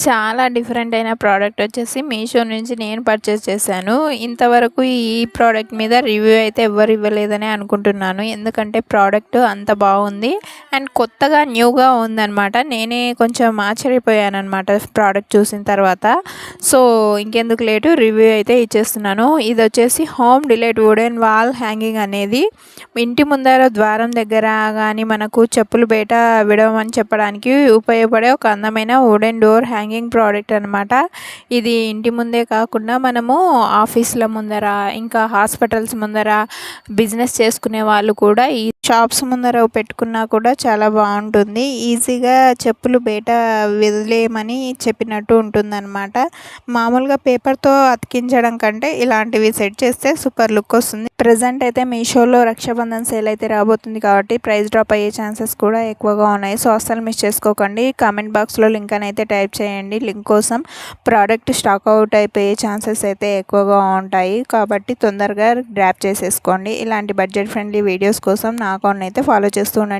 చాలా డిఫరెంట్ అయిన ప్రోడక్ట్ వచ్చేసి మీషో నుంచి నేను పర్చేస్ చేశాను. ఇంతవరకు ఈ ప్రోడక్ట్ మీద రివ్యూ అయితే ఎవ్వరు ఇవ్వలేదని అనుకుంటున్నాను. ఎందుకంటే ప్రోడక్ట్ అంత బాగుంది అండ్ కొత్తగా న్యూగా ఉందన్నమాట. నేనే కొంచెం ఆశ్చర్యపోయానన్నమాట ప్రోడక్ట్ చూసిన తర్వాత. సో ఇంకెందుకు లేటు రివ్యూ అయితే ఇచ్చేస్తున్నాను. ఇది వచ్చేసి home delight wooden wall hanging అనేది ఇంటి ముందర ద్వారం దగ్గర కానీ మనకు చెప్పులు బయట విడవమని చెప్పడానికి ఉపయోగపడే ఒక అందమైన వుడెన్ డోర్ హ్యాంగింగ్ ప్రోడక్ట్ అనమాట. ఇది ఇంటి ముందే కాకుండా మనము ఆఫీస్ల ముందర ఇంకా హాస్పిటల్స్ ముందర బిజినెస్ చేసుకునే వాళ్ళు కూడా ఈ షాప్స్ ముందర పెట్టుకున్నా కూడా చాలా బాగుంటుంది. ఈజీగా చెప్పులు బయట వదిలేయమని చెప్పినట్టు ఉంటుందన్నమాట. మామూలుగా పేపర్తో అతికించడం కంటే ఇలాంటివి సెట్ చేస్తే సూపర్ లుక్ వస్తుంది. ప్రజెంట్ అయితే మీషోలో రక్షాబంధన్ సేల్ అయితే రాబోతుంది కాబట్టి ప్రైస్ డ్రాప్ అయ్యే ఛాన్సెస్ కూడా ఎక్కువగా ఉన్నాయి. సో అస్సలు మిస్ చేసుకోకండి. కామెంట్ బాక్స్లో లింక్ అని అయితే టైప్ చేయండి. లింక్ కోసం ప్రోడక్ట్ స్టాక్ అవుట్ అయిపోయే ఛాన్సెస్ అయితే ఎక్కువగా ఉంటాయి కాబట్టి తొందరగా గ్రాప్ చేసేసుకోండి. ఇలాంటి బడ్జెట్ ఫ్రెండ్లీ వీడియోస్ కోసం నా అకౌంట్ అయితే ఫాలో చేస్తూ ఉండండి.